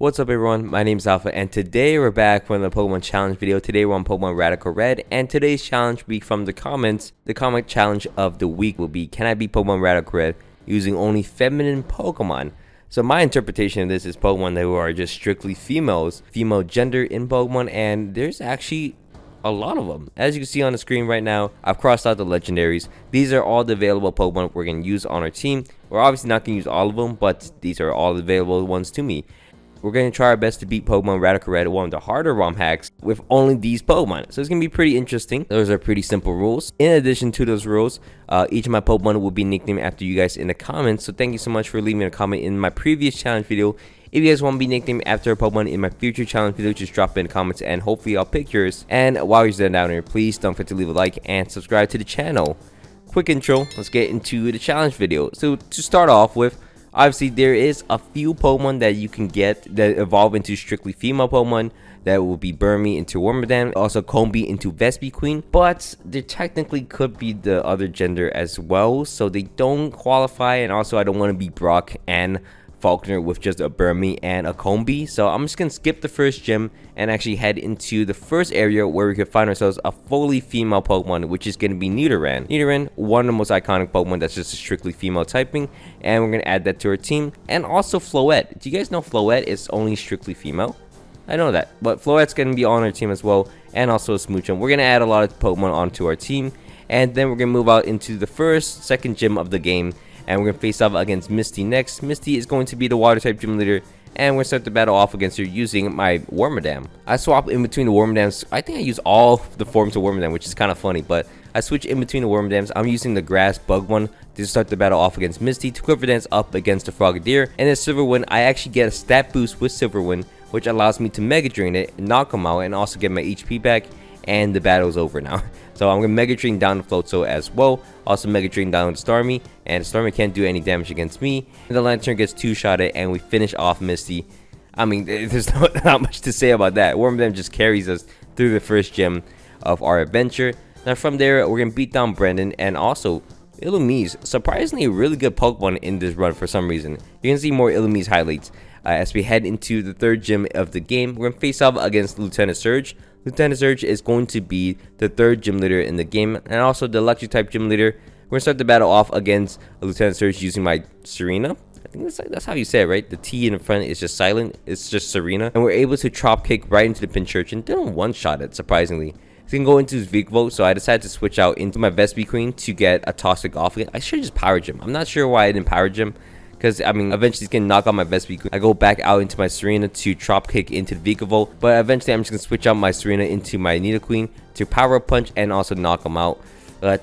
What's up everyone, my name is Alpha and today we're back from the Pokemon challenge video. Today we're on Pokemon Radical Red and today's challenge will be from the comments. The comment challenge of the week will be, can I beat Pokemon Radical Red using only feminine Pokemon? So my interpretation of this is Pokemon that are just strictly females, female gender in Pokemon, and there's actually a lot of them. As you can see on the screen right now, I've crossed out the legendaries. These are all the available Pokemon we're going to use on our team. We're obviously not going to use all of them, but these are all the available ones to me. We're going to try our best to beat Pokemon Radical Red, one of the harder ROM hacks, with only these Pokemon. So it's going to be pretty interesting. Those are pretty simple rules. In addition to those rules, each of my Pokemon will be nicknamed after you guys in the comments. So thank you so much for leaving a comment in my previous challenge video. If you guys want to be nicknamed after a Pokemon in my future challenge video, just drop it in the comments and hopefully I'll pick yours. And while you're sitting down here, please don't forget to leave a like and subscribe to the channel. Quick intro, let's get into the challenge video. So to start off with, obviously, there is a few Pokemon that you can get that evolve into strictly female Pokemon. That will be Burmy into Wormadam, also Combee into Vespiquen, but there technically could be the other gender as well, so they don't qualify. And also, I don't want to be Brock and Falkner with just a Burmy and a Combee, so I'm just gonna skip the first gym and actually head into the first area where we could find ourselves a fully female Pokemon, which is gonna be Nidoran. Nidoran, one of the most iconic Pokemon that's just a strictly female typing, and we're gonna add that to our team. And also Floette. Do you guys know Floette is only strictly female? I know that, but Floette's gonna be on our team as well, and also a Smoochum. We're gonna add a lot of Pokemon onto our team, and then we're gonna move out into the second gym of the game. And we're going to face off against Misty next. Misty is going to be the water type gym leader. And we're going to start the battle off against her using my Wormadam. I swap in between the Wormadams. I think I use all the forms of Wormadam, which is kind of funny. But I switch in between the Wormadams. I'm using the grass bug one to start the battle off against Misty. To Quiver Dance up against the Frogadier. And then Silverwind, I actually get a stat boost with Silverwind, which allows me to Mega Drain it, knock him out, and also get my HP back. And the battle's over now. So I'm going to Mega Drain down the Floatzel as well. Also Mega Drain down the Starmie. And the Starmie can't do any damage against me. And the Lantern gets two-shotted and we finish off Misty. I mean, there's not much to say about that. Wormadam just carries us through the first gym of our adventure. Now from there, we're going to beat down Brendan and also Illumise. Surprisingly, a really good Pokemon in this run for some reason. You can see more Illumise highlights. As we head into the third gym of the game, we're going to face off against Lieutenant Surge. Lieutenant Surge is going to be the third gym leader in the game and also the electric type gym leader. We're going to start the battle off against Lieutenant Surge using my Serena. I think that's how you say it, right? The T in the front is just silent. It's just Serena. And we're able to Trop Kick right into the Pinchurchin and didn't one-shot it, surprisingly. It's going to go into his Vikavolt, so I decided to switch out into my Vespiquen to get a Toxic off again. I should just Power Gym. I'm not sure why I didn't Power Gym. Because, I mean, eventually it's going to knock out my Vespiquen. I go back out into my Serena to Trop Kick into the Vikavolt. But eventually I'm just going to switch out my Serena into my Nidoqueen to Power Punch and also knock him out.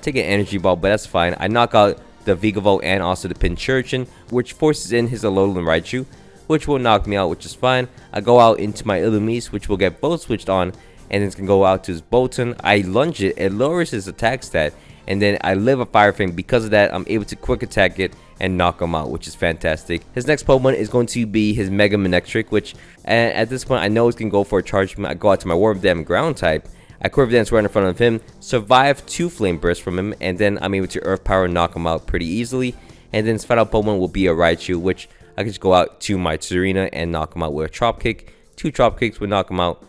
Take an Energy Ball, but that's fine. I knock out the Vikavolt and also the Pinchurchin, which forces in his Alolan Raichu, which will knock me out, which is fine. I go out into my Illumise, which will get both switched on. And then it's going to go out to his Bolton. I lunge it. It lowers his attack stat. And then I live a Fire Fang. Because of that, I'm able to quick attack it and knock him out, which is fantastic. His next Pokemon is going to be his Mega Manectric, which at this point I know it's going to go for a charge. I go out to my Wormadam ground type. I Quiver Dance right in front of him, survive 2 Flame Bursts from him, and then I'm able to Earth Power and knock him out pretty easily. And then his final Pokemon will be a Raichu, which I can just go out to my Serena and knock him out with a Trop Kick. 2 Trop Kicks would knock him out.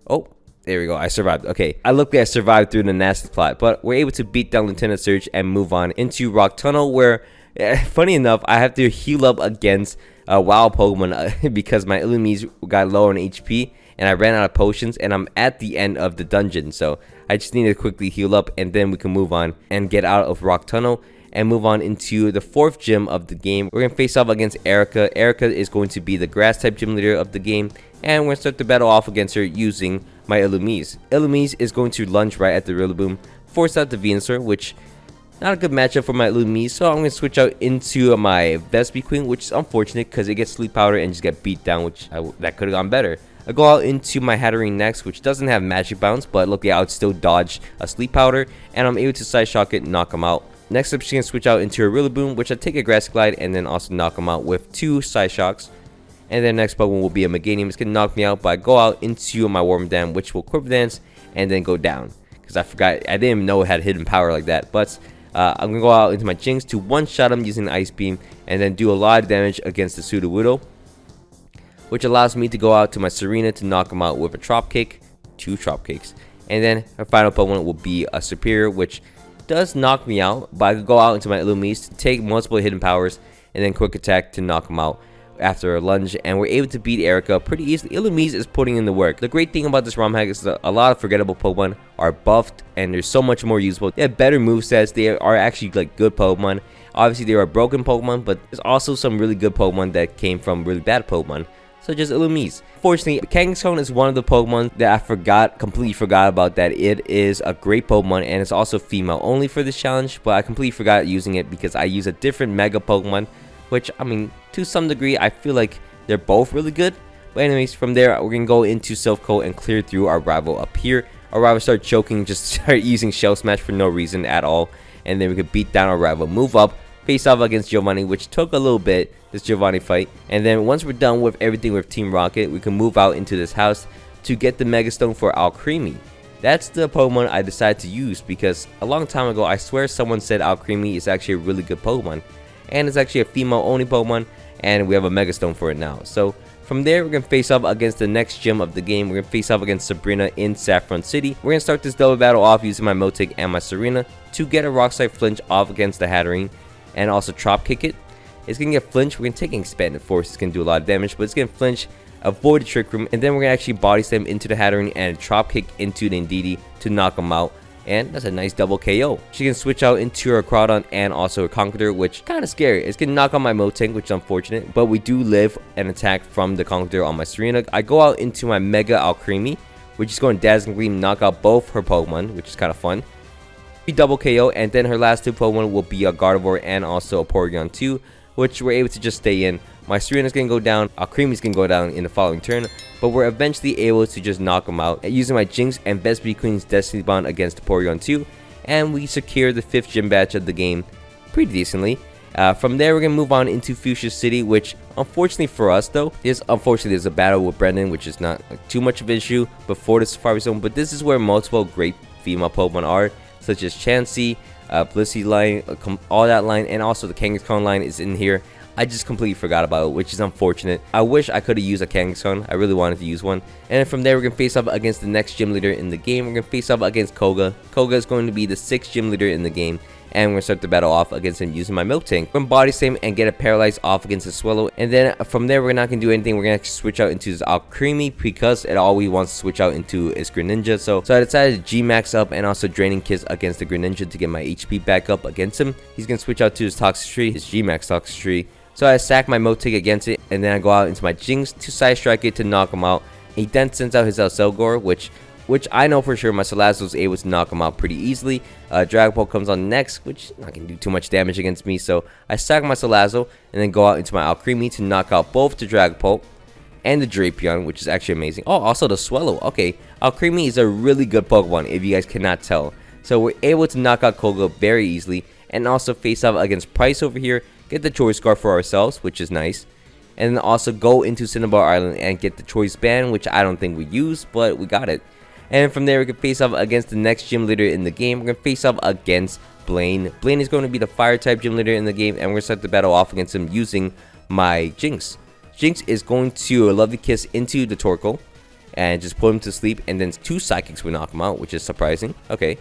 Oh, there we go. I survived. Okay, I look like I survived through the nasty plot, but we're able to beat down Lieutenant Surge and move on into Rock Tunnel, where funny enough, I have to heal up against wild Pokemon because my Illumise got low on HP and I ran out of potions and I'm at the end of the dungeon. So I just need to quickly heal up and then we can move on and get out of Rock Tunnel and move on into the fourth gym of the game. We're going to face off against Erica. Erica is going to be the grass type gym leader of the game. And we're going to start the battle off against her using my Illumise. Illumise is going to lunge right at the Rillaboom, force out the Venusaur, which not a good matchup for my Illumise, so I'm going to switch out into my Vespiquen, which is unfortunate because it gets Sleep Powder and just get beat down, which that could have gone better. I go out into my Hatterene next, which doesn't have Magic Bounce, but luckily I would still dodge a Sleep Powder, and I'm able to Side Shock it and knock him out. Next up, she's going to switch out into a Rillaboom, which I take a Grass Glide and then also knock him out with 2 Side Shocks. And then next Pokemon will be a Meganium. It's going to knock me out, but I go out into my Wormadam, which will Quiver Dance and then go down. Because I forgot, I didn't even know it had hidden power like that, but I'm going to go out into my Jinx to one-shot him using the Ice Beam and then do a lot of damage against the Sudowoodo. which allows me to go out to my Serena to knock him out with a Trop Kick, 2 Trop Kicks. And then her final Pokemon will be a Superior, which does knock me out, but I could go out into my Illumise to take multiple hidden powers and then Quick Attack to knock him out after a lunge, and we're able to beat Erica pretty easily. Illumise is putting in the work. The great thing about this ROM hack is that a lot of forgettable Pokemon are buffed and they're so much more usable. They have better movesets. They are actually like good Pokemon. Obviously there are broken Pokemon, but there's also some really good Pokemon that came from really bad Pokemon, such as Illumise. Fortunately, Kangaskhan is one of the Pokemon that I completely forgot about, that it is a great Pokemon and it's also female only for this challenge, but I completely forgot using it because I use a different Mega Pokemon, which, I mean, to some degree, I feel like they're both really good. But anyways, from there, we're going to go into Silph Co and clear through our rival up here. Our rival started choking, just started using Shell Smash for no reason at all. And then we could beat down our rival, move up, face off against Giovanni, which took a little bit, this Giovanni fight. And then once we're done with everything with Team Rocket, we can move out into this house to get the Mega Stone for Alcremie. That's the Pokemon I decided to use because a long time ago, I swear someone said Alcremie is actually a really good Pokemon. And it's actually a female only Pokemon, and we have a Mega Stone for it now. So from there, we're going to face off against the next gym of the game. We're going to face off against Sabrina in Saffron City. We're going to start this double battle off using my Miltank and my Serena to get a Rock Slide flinch off against the Hatterene and also Trop Kick it. It's going to get flinch. We're going to take Expanded Force. It's going to do a lot of damage, but it's going to flinch, avoid the Trick Room, and then we're going to actually Body Slam into the Hatterene and Trop Kick into the Indeedee to knock him out. And that's a nice double KO. She can switch out into her Crawdon and also her Conkeldurr, which kind of scary. It's going to knock on my Miltank, which is unfortunate. But we do live an attack from the Conkeldurr on my Serena. I go out into my Mega Alcremie, which is going to Dazzling Gleam, knock out both her Pokemon, which is kind of fun. Double KO, and then her last 2 Pokemon will be a Gardevoir and also a Porygon 2, which we're able to just stay in. My Serena's going to go down, Alcremie's going to go down in the following turn, but we're eventually able to just knock him out using my Jinx and Vespi Queen's Destiny Bond against Porygon 2, and we secure the 5th gym badge of the game pretty decently. From there, we're going to move on into Fuchsia City, which unfortunately for us though, there's a battle with Brendan, which is not like, too much of an issue before the Safari Zone, but this is where multiple great female Pokemon are, such as Chansey, Blissey line, all that line, and also the Kangaskhan line is in here. I just completely forgot about it, which is unfortunate. I wish I could have used a Kangaskhan. I really wanted to use one. And then from there, we're going to face off against the next gym leader in the game. We're going to face off against Koga. Koga is going to be the 6th gym leader in the game. And we're going to start the battle off against him using my Miltank. We're going to Body Slam and get a Paralyze off against the Swallow. And then from there, we're not going to do anything. We're going to switch out into this Alcremie because it all we wants to switch out into is Greninja. So I decided to G-Max up and also Draining Kiss against the Greninja to get my HP back up against him. He's going to switch out to his Toxicity, his G-Max Toxicity. So I sack my Miltank against it, and then I go out into my Jinx to Side Strike it to knock him out. He then sends out his Zelgor, which I know for sure my Salazzle was able to knock him out pretty easily. Dragapult comes on next, which not going to do too much damage against me. So I sack my Salazzle and then go out into my Alcremie to knock out both the Dragapult and the Drapion, which is actually amazing. Oh, also the Swallow. Okay, Alcremie is a really good Pokemon if you guys cannot tell. So we're able to knock out Koga very easily and also face off against Price over here. Get the Choice Scarf for ourselves, which is nice. And then also go into Cinnabar Island and get the Choice Band, which I don't think we use, but we got it. And from there, we can face off against the next gym leader in the game. We're going to face off against Blaine. Blaine is going to be the Fire-type gym leader in the game, and we're going to start the battle off against him using my Jinx. Jinx is going to Lovely Kiss into the Torkoal and just put him to sleep, and then 2 Psychics will knock him out, which is surprising. Okay.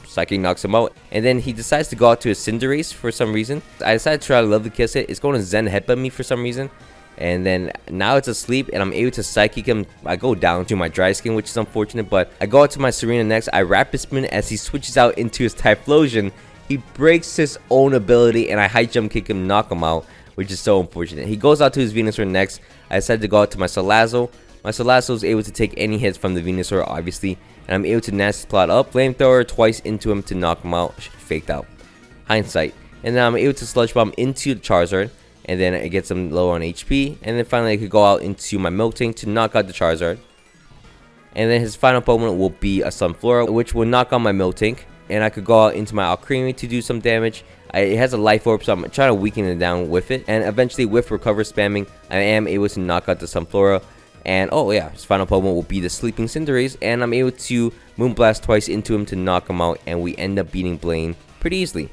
Psychic knocks him out, and then he decides to go out to a Cinderace for some reason. I decided to try to Lovely Kiss it. It's going to Zen Headbutt me for some reason, and then now it's asleep, and I'm able to Psychic him. I go down to my Dry Skin, which is unfortunate, but I go out to my Serena next. I Rapid Spin as he switches out into his Typhlosion. He breaks his own ability, and I High Jump Kick him, knock him out, which is so unfortunate. He goes out to his Venusaur next. I decided to go out to my Salazzle. My Salazzle is able to take any hits from the Venusaur, obviously, and I'm able to Nasty Plot up, Flamethrower twice into him to knock him out. Faked out. Hindsight. And then I'm able to Sludge Bomb into the Charizard, and then it gets him low on HP, and then finally I could go out into my Miltank to knock out the Charizard. And then his final Pokemon will be a Sunflora, which will knock out my Miltank, and I could go out into my Alcremie to do some damage. It has a Life Orb, so I'm trying to weaken it down with it, and eventually with Recover spamming, I am able to knock out the Sunflora. And oh yeah, his final Pokemon will be the Sleeping Cinderace, and I'm able to Moonblast twice into him to knock him out, and we end up beating Blaine pretty easily.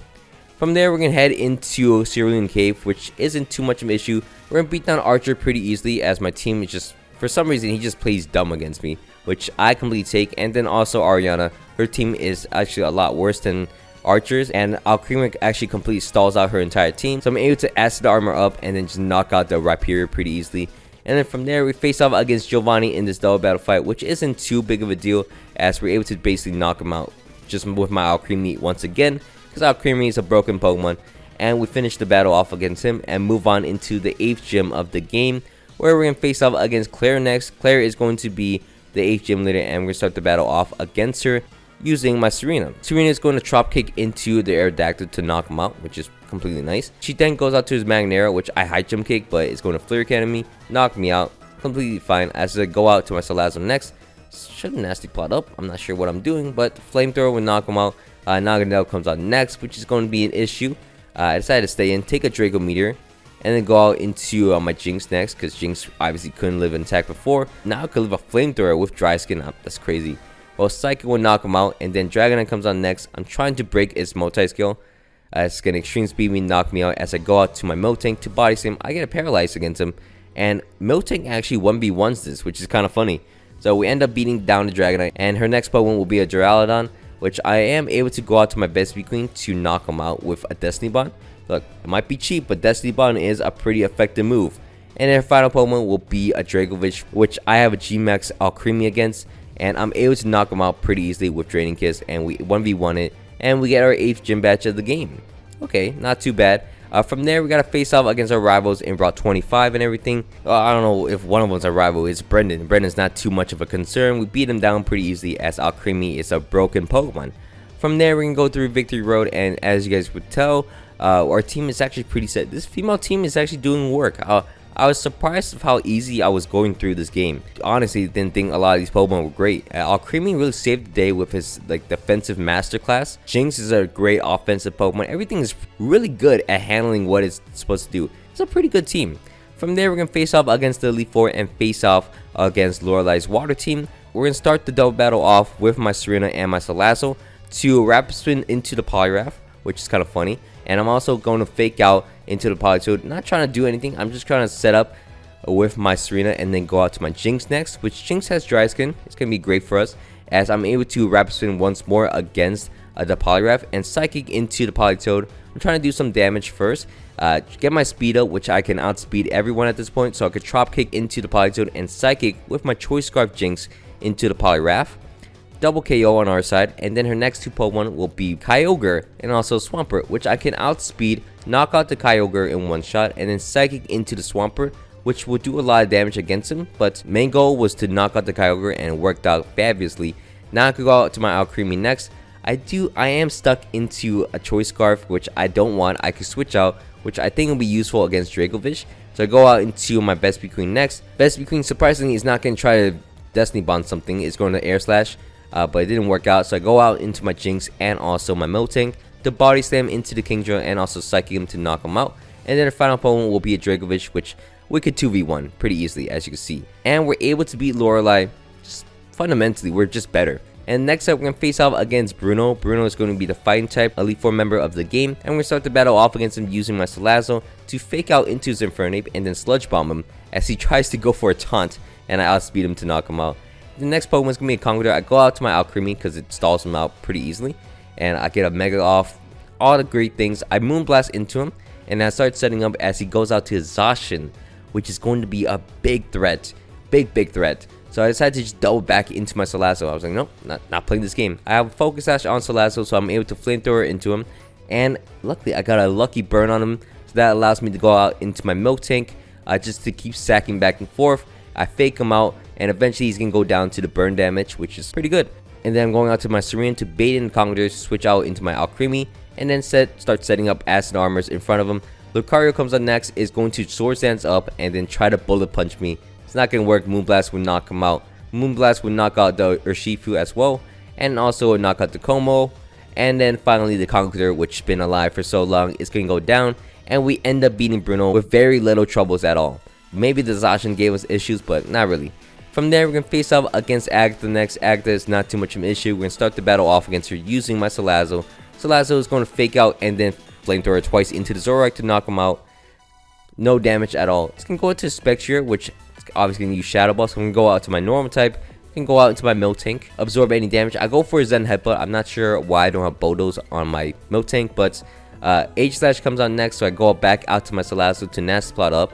From there, we're going to head into Cerulean Cave, which isn't too much of an issue We're gonna beat down Archer pretty easily, as my team is just, for some reason, he just plays dumb against me, which I completely take. And then also Ariana, her team is actually a lot worse than Archer's, and Alcremia actually completely stalls out her entire team. So I'm able to acid armor up and then just knock out the Rhyperior pretty easily. And then from there, we face off against Giovanni in this double battle fight, which isn't too big of a deal, as we're able to basically knock him out just with my Alcremie once again, because Alcremie is a broken Pokemon. And we finish the battle off against him and move on into the 8th gym of the game, where we're going to face off against Claire next. Claire is going to be the 8th gym leader, and we're going to start the battle off against her using my Serena. Serena is going to Trop Kick into the Aerodactyl to knock him out, which is completely nice. She then goes out to his Magnera, which I high jump kick, but it's going to Flare Academy, knock me out, completely fine. As I go out to my Salazzle next, should nasty plot up. I'm not sure what I'm doing, but Flamethrower will knock him out. Naganadel comes out next, which is going to be an issue. I decided to stay in, take a Draco Meteor, and then go out into my Jinx next, because Jinx obviously couldn't live in attack before. Now I could live a Flamethrower with Dry Skin up. That's crazy. Well, Psychic will knock him out, and then Dragonite comes on next. I'm trying to break its multi-skill. It's going to Extreme Speed me, knock me out. As I go out to my Miltank to Body Slam, I get a Paralyze against him, and Miltank actually 1v1s this, which is kind of funny. So we end up beating down the Dragonite, and her next Pokemon will be a Duraludon, which I am able to go out to my Vespi Queen to knock him out with a Destiny Bond. Look, it might be cheap, but Destiny Bond is a pretty effective move. And their final Pokemon will be a Dragovich, which I have a G-Max Alcremie against, and I'm able to knock him out pretty easily with Draining Kiss, and we 1v1 it, and we get our 8th gym badge of the game. Okay, not too bad. From there, we got to face off against our rivals in Route 25 and everything. I don't know if one of them's a rival. It's Brendan. Brendan's not too much of a concern. We beat him down pretty easily, as Alcremie is a broken Pokemon. From there, we can go through Victory Road, and as you guys would tell, our team is actually pretty set. This female team is actually doing work. I was surprised of how easy I was going through this game. Honestly, didn't think a lot of these Pokemon were great. Alcremie really saved the day with his defensive masterclass. Jinx is a great offensive Pokemon. Everything is really good at handling what it's supposed to do. It's a pretty good team. From there, we're going to face off against the Elite Four and face off against Lorelei's Water team. We're going to start the double battle off with my Serena and my Salazzle to Rapid Spin into the Poliwrath, which is kind of funny. And I'm also going to fake out into the Politoed, not trying to do anything. I'm just trying to set up with my Serena and then go out to my Jinx next, which Jinx has Dry Skin. It's going to be great for us, as I'm able to Rapid Spin once more against the Poliwrath and Psychic into the Politoed. I'm trying to do some damage first, get my speed up, which I can outspeed everyone at this point, so I could Trop Kick into the Politoed and Psychic with my Choice Scarf Jinx into the Poliwrath. Double KO on our side, and then her next 2 Pokemon will be Kyogre and also Swampert, which I can outspeed, knock out the Kyogre in one shot, and then Psychic into the Swampert, which will do a lot of damage against him. But main goal was to knock out the Kyogre, and it worked out fabulously. Now I could go out to my Alcremie next. I am stuck into a Choice Scarf, which I don't want. I could switch out, which I think will be useful against Dragovich. So I go out into my Vespi Queen next. Vespi Queen surprisingly is not going to try to Destiny Bond something. It's going to Air Slash. But it didn't work out, so I go out into my Jinx and also my Miltank to Body Slam into the Kingdra and also Psychic him to knock him out. And then the final Pokemon will be a Dragovich, which we could 2v1 pretty easily, as you can see. And we're able to beat Lorelei. Just fundamentally, we're just better. And next up, we're going to face off against Bruno. Bruno is going to be the Fighting type Elite Four member of the game. And we're going to start the battle off against him using my Salazzle to fake out into his Infernape and then Sludge Bomb him as he tries to go for a taunt, and I outspeed him to knock him out. The next Pokemon is going to be a Conkeldurr. I go out to my Alcremie because it stalls him out pretty easily. And I get a Mega off, all the great things. I Moonblast into him, and I start setting up as he goes out to his Zacian, which is going to be a big threat. Big threat. So I decided to just double back into my Salazzle. I was like, nope, not playing this game. I have a Focus Sash on Salazzle, so I'm able to Flamethrower into him. And luckily, I got a lucky burn on him. So that allows me to go out into my Miltank just to keep sacking back and forth. I fake him out, and eventually he's going to go down to the burn damage, which is pretty good. And then I'm going out to my Serene to bait in Conkeldurr to switch out into my Alcremie, and then start setting up Acid Armors in front of him. Lucario comes on next, is going to Swords Dance up, and then try to Bullet Punch me. It's not going to work. Moonblast will knock him out. Moonblast will knock out the Urshifu as well, and also knock out the Como. And then finally the Conkeldurr, which has been alive for so long, is going to go down, and we end up beating Bruno with very little troubles at all. Maybe the Zacian gave us issues, but not really. From there, we're going to face off against Agatha next. Agatha is not too much of an issue. We're going to start the battle off against her using my Salazzle. Salazzle is going to fake out and then Flamethrower twice into the Zoroark to knock him out. no damage at all. It's gonna go into Spectre, which is obviously gonna use Shadow Ball, so I'm gonna go out to my normal type. Can go out into my Miltank, absorb any damage. I go for a Zen Headbutt. I'm not sure why I don't have Bodos on my Miltank, but H-Slash comes on next, so I go back out to my Salazzle to Nasty Plot up,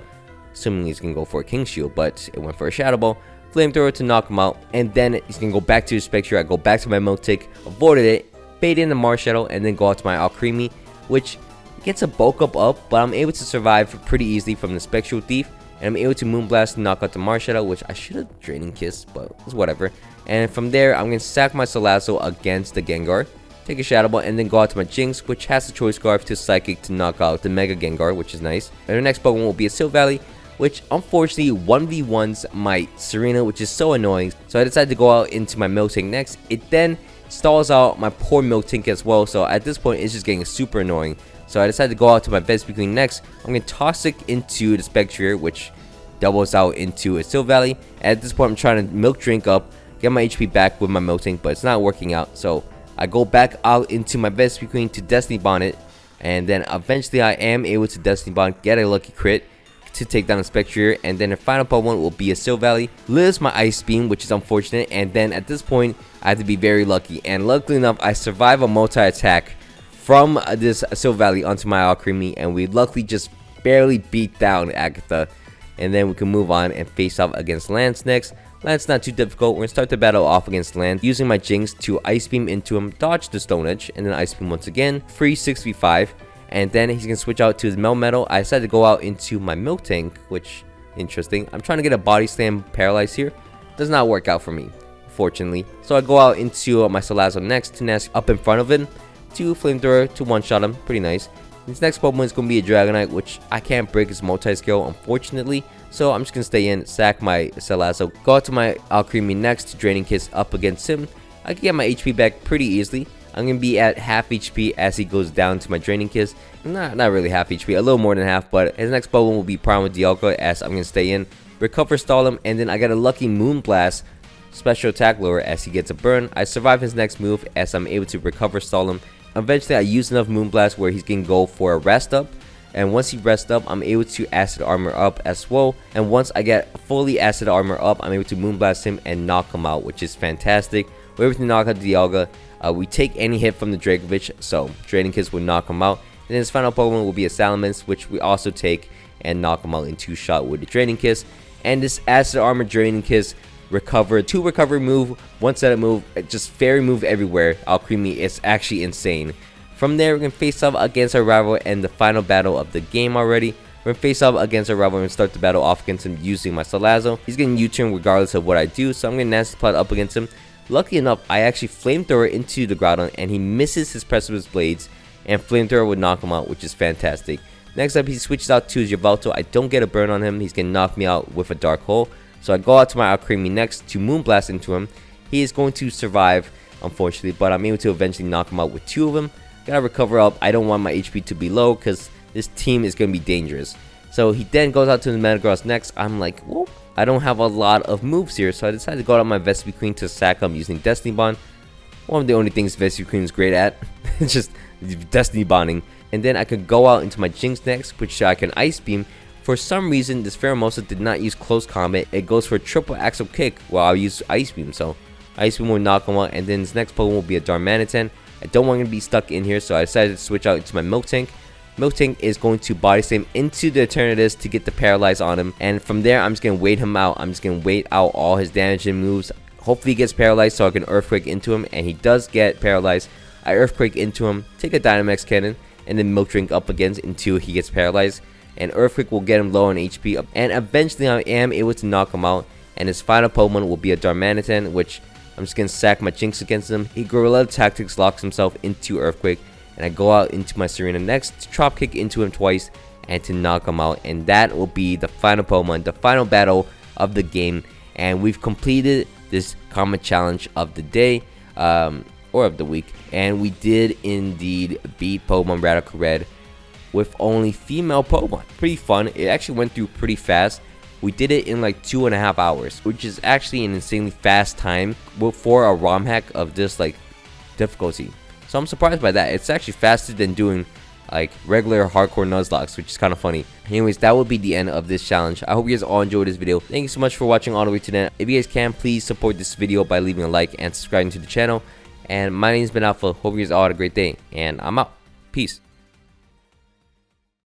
assuming he's gonna go for a King Shield, but it went for a Shadow Ball. Flamethrower to knock him out, and then he's gonna go back to his Spectre. I go back to my Miltank, avoided it, fade in the Marshadow, and then go out to my Alcremie, which gets a bulk up, but I'm able to survive pretty easily from the Spectral Thief. And I'm able to Moonblast to knock out the Marshadow, which I should have Draining Kiss, but it's whatever. And from there, I'm going to sack my Salazzle against the Gengar, take a Shadow Ball, and then go out to my Jinx, which has a Choice Scarf to Psychic to knock out the Mega Gengar, which is nice. And the next Pokemon will be a Silvally, which unfortunately 1v1s my Serena, which is so annoying. So I decided to go out into my Miltank next. It then stalls out my poor Miltank as well, so at this point, it's just getting super annoying. So I decided to go out to my Vespiquen next. I'm going to Toxic into the Spectre, which doubles out into a Silvally. At this point, I'm trying to Milk Drink up, get my HP back with my Miltank, but it's not working out. So I go back out into my Vespiquen to Destiny Bond it, and then eventually I am able to Destiny Bond, get a lucky crit to take down the Spectre, and then the final Pokemon will be a Silvally. Lives my Ice Beam, which is unfortunate, and then at this point, I have to be very lucky. And luckily enough, I survive a multi-attack from this Silvally onto my Alcremie, and we luckily just barely beat down Agatha. And then we can move on and face off against Lance next. Lance not too difficult. We're going to start the battle off against Lance using my Jinx to Ice Beam into him, dodge the Stone Edge, and then Ice Beam once again. Free 6v5. And then he's going to switch out to his Melmetal. I decided to go out into my Miltank, which, interesting. I'm trying to get a Body Slam Paralyze here. Does not work out for me, fortunately. So I go out into my Salazzle next to Nest up in front of him, to Flamethrower to one-shot him. Pretty nice. His next Pokemon is going to be a Dragonite, which I can't break his multi-skill, unfortunately. So I'm just going to stay in, sack my Salazzle, go out to my Alcremie next to Draining Kiss up against him. I can get my HP back pretty easily. I'm going to be at half HP as he goes down to my Draining Kiss. Not really half HP, a little more than half, but his next Pokemon will be Primal Dialga as I'm going to stay in, recover stall him, and then I got a lucky Moonblast special attack lower as he gets a burn. I survive his next move as I'm able to recover stall him. Eventually I use enough Moonblast where he's gonna go for a rest up, and once he rests up, I'm able to Acid Armor up as well. And once I get fully Acid Armor up, I'm able to Moonblast him and knock him out, which is fantastic. We're able to knock out Dialga. We take any hit from the Dragovich, so Draining Kiss will knock him out. And then his final Pokemon will be a Salamence, which we also take and knock him out in 2-shot with the Draining Kiss. And this Acid Armor Draining Kiss recover, 2 recovery move, 1 setup move, just fairy move everywhere. Alcremie is actually insane. From there, we're going to face off against our rival and the final battle of the game already. We're going to face off against our rival and start the battle off against him using my Salazzle. He's going to U-turn regardless of what I do, so I'm going to Nasty Plot up against him. Lucky enough, I actually Flamethrower into the Groudon and he misses his Precipice Blades, and Flamethrower would knock him out, which is fantastic. Next up, he switches out to his Yveltal. I don't get a burn on him. He's going to knock me out with a Dark Hole. So I go out to my Alcremie next to Moonblast into him. He is going to survive, unfortunately, but I'm able to eventually knock him out with 2 of them. Gotta recover up. I don't want my HP to be low because this team is going to be dangerous. So he then goes out to the Metagross next. I'm like, whoa, I don't have a lot of moves here. So I decided to go out on my Vespiquen to sack him using Destiny Bond. One of the only things Vespiquen is great at. It's just Destiny Bonding. And then I could go out into my Jinx next, which I can Ice Beam. For some reason, this Pheromosa did not use Close Combat. It goes for a triple Axle Kick while I use Ice Beam. So Ice Beam will knock him out, and then his next Pokemon will be a Darmanitan. I don't want him to be stuck in here, so I decided to switch out into my Miltank. Miltank is going to Body Slam into the Eternatus to get the Paralyze on him. And from there, I'm just going to wait him out. I'm just going to wait out all his damage and moves. Hopefully he gets Paralyzed so I can Earthquake into him, and he does get Paralyzed. I Earthquake into him, take a Dynamax Cannon, and then Milk Drink up again until he gets Paralyzed. And Earthquake will get him low on HP, and eventually I am able to knock him out. And his final Pokemon will be a Darmanitan, which I'm just going to sack my Jinx against him. He Gorilla Tactics locks himself into Earthquake, and I go out into my Serena next to Drop Kick into him twice and to knock him out. And that will be the final Pokemon, the final battle of the game. And we've completed this comment challenge of the day, or of the week. And we did indeed beat Pokemon Radical Red with only female Pokemon. Pretty fun. It actually went through pretty fast. We did it in like 2.5 hours, which is actually an insanely fast time for a ROM hack of this like difficulty. So I'm surprised by that. It's actually faster than doing like regular hardcore Nuzlocke, which is kind of funny. Anyways, that will be the end of this challenge. I hope you guys all enjoyed this video. Thank you so much for watching all the way to the end. If you guys can, please support this video by leaving a like and subscribing to the channel. And my name has been Alpha. Hope you guys all had a great day, and I'm out. Peace.